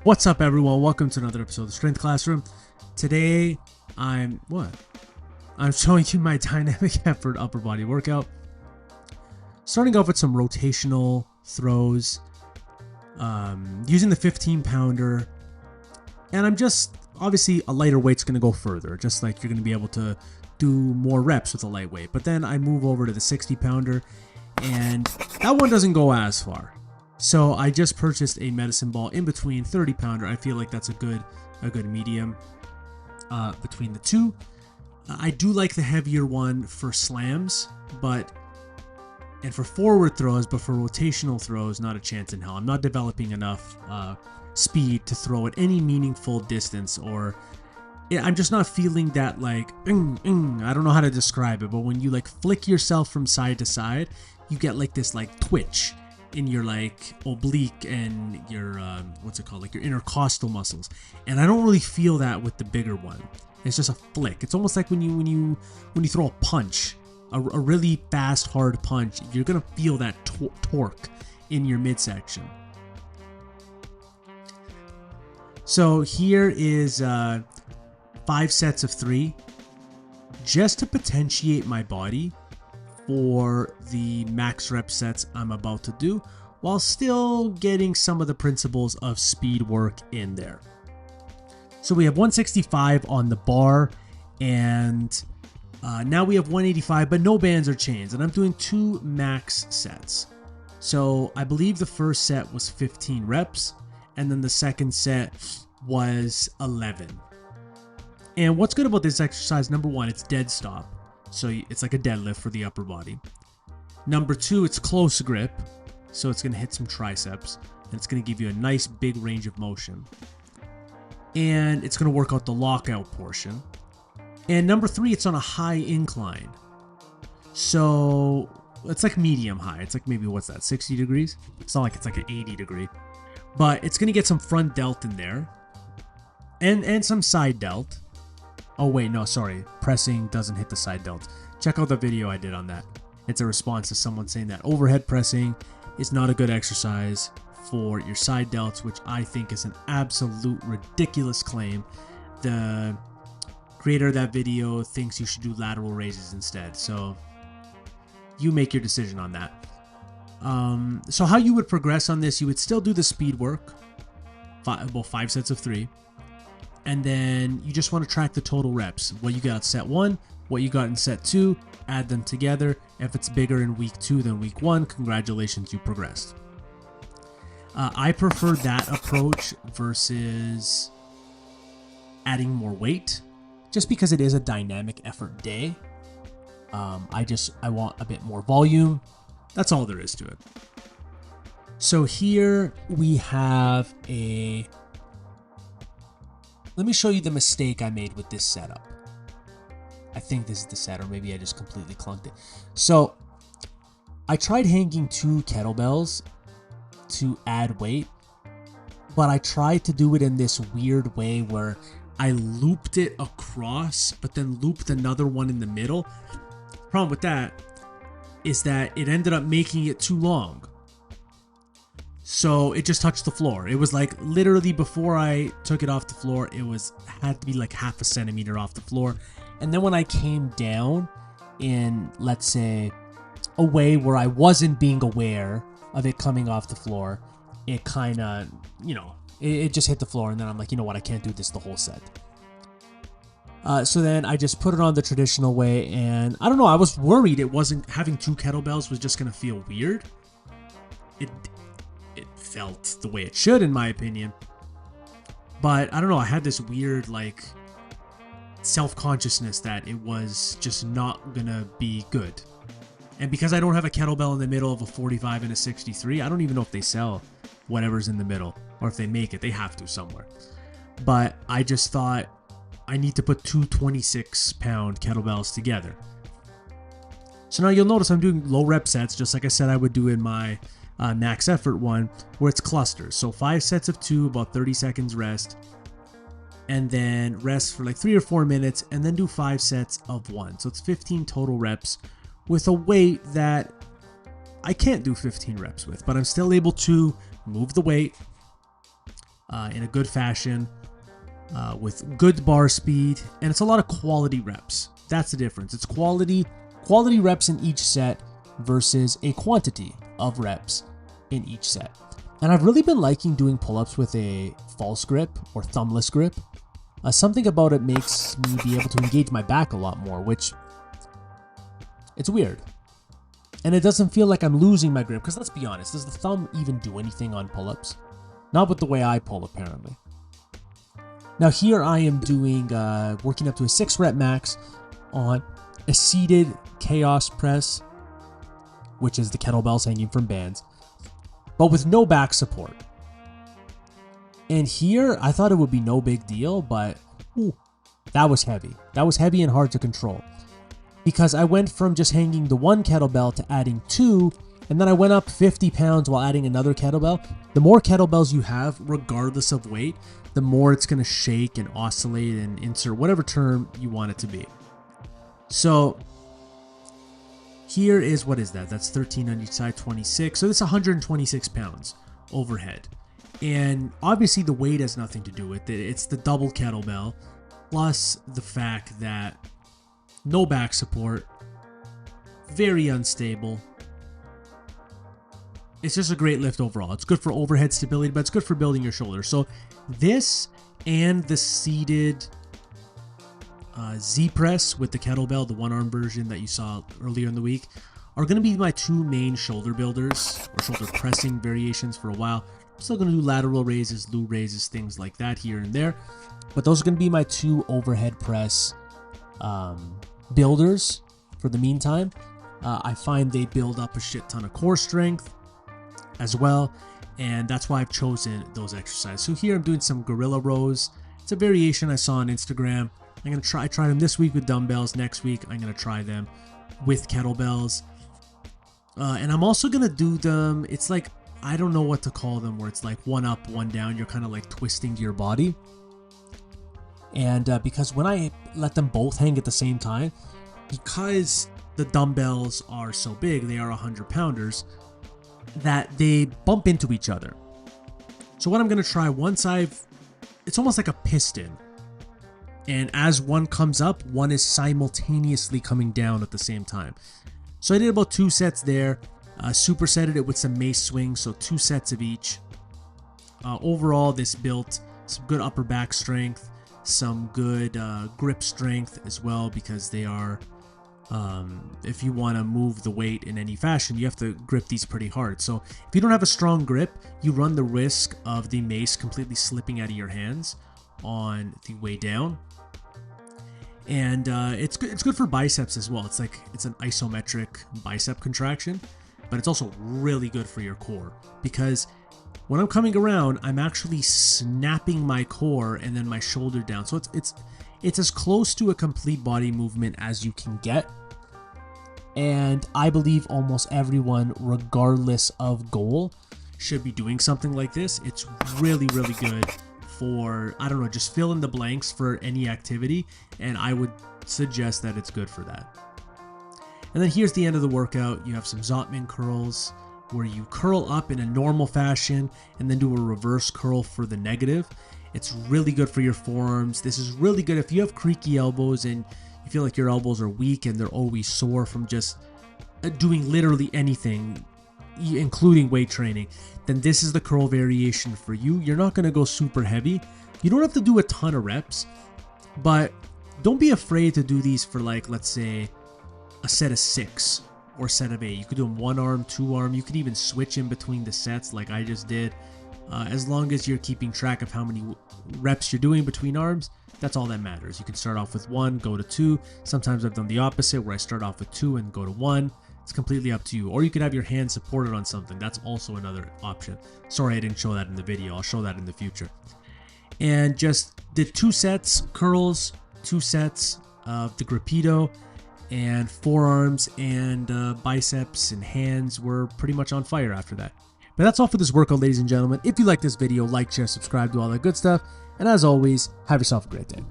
What's up, everyone? Welcome to another episode of the Strength Classroom. Today, I'm showing you my dynamic effort upper body workout. Starting off with some rotational throws, using the 15-pounder, and I'm just, obviously a lighter weight's going to go further, just like you're going to be able to do more reps with a lightweight. But then I move over to the 60-pounder, and that one doesn't go as far. So I just purchased a medicine ball in between 30-pounder. I feel like that's a good medium between the two. I do like the heavier one for slams, and for forward throws, but for rotational throws, not a chance in hell. I'm not developing enough speed to throw at any meaningful distance, or I'm just not feeling that like, I don't know how to describe it, but when you like flick yourself from side to side, you get like this like twitch in your like oblique and your like your intercostal muscles, and I don't really feel that with the bigger one. It's just a flick. It's almost like when you throw a punch, a really fast hard punch, you're gonna feel that torque in your midsection. So here is 5 sets of 3, just to potentiate my body for the max rep sets I'm about to do, while still getting some of the principles of speed work in there. So we have 165 on the bar, and now we have 185, but no bands or chains, and I'm doing 2 max sets. So I believe the first set was 15 reps, and then the second set was 11. And what's good about this exercise, number 1, it's dead stop. So it's like a deadlift for the upper body. Number 2, it's close grip. So it's going to hit some triceps, and it's going to give you a nice big range of motion. And it's going to work out the lockout portion. And number 3, it's on a high incline. So it's like medium high. It's like maybe, 60 degrees? It's not like it's like an 80 degree. But it's going to get some front delt in there. And some side delt. Oh wait, no, sorry. Pressing doesn't hit the side delt. Check out the video I did on that. It's a response to someone saying that overhead pressing is not a good exercise for your side delts, which I think is an absolute ridiculous claim. The creator of that video thinks you should do lateral raises instead. So you make your decision on that. So how you would progress on this, you would still do the speed work, 5 sets of 3. And then you just want to track the total reps. What you got in set 1, what you got in set 2, add them together. If it's bigger in week 2 than week 1, congratulations, you progressed. I prefer that approach versus adding more weight, just because it is a dynamic effort day. I want a bit more volume. That's all there is to it. So here we have let me show you the mistake I made with this setup. I think this is the set, or maybe I just completely clunked it. So I tried hanging 2 kettlebells to add weight, but I tried to do it in this weird way where I looped it across, but then looped another one in the middle. The problem with that is that it ended up making it too long. So it just touched the floor. It was like literally before I took it off the floor, had to be like half a centimeter off the floor. And then when I came down in, let's say, a way where I wasn't being aware of it coming off the floor, it kind of, it just hit the floor. And then I'm like, you know what, I can't do this the whole set. So then I just put it on the traditional way, and I don't know, I was worried having 2 kettlebells was just going to feel weird. It felt the way it should, in my opinion, but I don't know, I had this weird like self-consciousness that it was just not gonna be good. And because I don't have a kettlebell in the middle of a 45 and a 63, I don't even know if they sell whatever's in the middle, or if they make it. They have to somewhere. But I just thought I need to put 2 26-pound kettlebells together. So now you'll notice I'm doing low rep sets, just like I said I would do in my max effort one, where it's clusters. So 5 sets of 2, about 30 seconds rest, and then rest for like 3 or 4 minutes, and then do 5 sets of 1. So it's 15 total reps with a weight that I can't do 15 reps with, but I'm still able to move the weight, in a good fashion with good bar speed, and it's a lot of quality reps. That's the difference. It's quality reps in each set versus a quantity of reps in each set. And I've really been liking doing pull-ups with a false grip or thumbless grip. Something about it makes me be able to engage my back a lot more, which it's weird. And it doesn't feel like I'm losing my grip, because let's be honest, does the thumb even do anything on pull-ups? Not with the way I pull, apparently. Now here I am doing, working up to a 6 rep max on a seated chaos press, which is the kettlebells hanging from bands, but with no back support. And here I thought it would be no big deal, but ooh, that was heavy. That was heavy and hard to control, because I went from just hanging the one kettlebell to adding 2, and then I went up 50 pounds while adding another kettlebell. The more kettlebells you have, regardless of weight, the more it's going to shake and oscillate and insert whatever term you want it to be. So here is, what is that? That's 13 on each side, 26. So that's 126 pounds overhead. And obviously the weight has nothing to do with it. It's the double kettlebell, plus the fact that no back support, very unstable. It's just a great lift overall. It's good for overhead stability, but it's good for building your shoulders. So this and the seated Z press with the kettlebell, the one arm version that you saw earlier in the week, are going to be my 2 main shoulder builders or shoulder pressing variations for a while. I'm still going to do lateral raises, glute raises, things like that here and there. But those are going to be my 2 overhead press builders for the meantime. I find they build up a shit ton of core strength as well, and that's why I've chosen those exercises. So here I'm doing some gorilla rows. It's a variation I saw on Instagram. I'm going to try them this week with dumbbells. Next week I'm going to try them with kettlebells. And I'm also going to do them, it's like, I don't know what to call them, where it's like one up, one down. You're kind of like twisting your body. And because when I let them both hang at the same time, because the dumbbells are so big, they are 100 pounders, that they bump into each other. So what I'm going to try, it's almost like a piston. And as one comes up, one is simultaneously coming down at the same time. So I did about 2 sets there. Supersetted it with some mace swings, so 2 sets of each. Overall, this built some good upper back strength, some good grip strength as well, because they are, if you want to move the weight in any fashion, you have to grip these pretty hard. So if you don't have a strong grip, you run the risk of the mace completely slipping out of your hands on the way down. And it's good for biceps as well. It's an isometric bicep contraction, but it's also really good for your core, because when I'm coming around, I'm actually snapping my core and then my shoulder down. So it's as close to a complete body movement as you can get. And I believe almost everyone, regardless of goal, should be doing something like this. It's really, really good for, I don't know, just fill in the blanks for any activity, and I would suggest that it's good for that. And then here's the end of the workout. You have some Zottman curls, where you curl up in a normal fashion and then do a reverse curl for the negative. It's really good for your forearms. This is really good if you have creaky elbows and you feel like your elbows are weak and they're always sore from just doing literally anything, including weight training. Then this is the curl variation for you. You're not going to go super heavy. You don't have to do a ton of reps, but don't be afraid to do these for, like, let's say a set of 6 or set of 8. You could do them 1 arm, 2 arm. You could even switch in between the sets like I just did. As long as you're keeping track of how many reps you're doing between arms, that's all that matters. You can start off with 1, go to 2. Sometimes I've done the opposite, where I start off with 2 and go to 1. It's completely up to you. Or you could have your hand supported on something. That's also another option. Sorry I didn't show that in the video. I'll show that in the future. And just did 2 sets curls, 2 sets of the Grappito, and forearms and biceps and hands were pretty much on fire after that. But that's all for this workout, ladies and gentlemen. If you like this video, like, share, subscribe, do all that good stuff. And as always, have yourself a great day.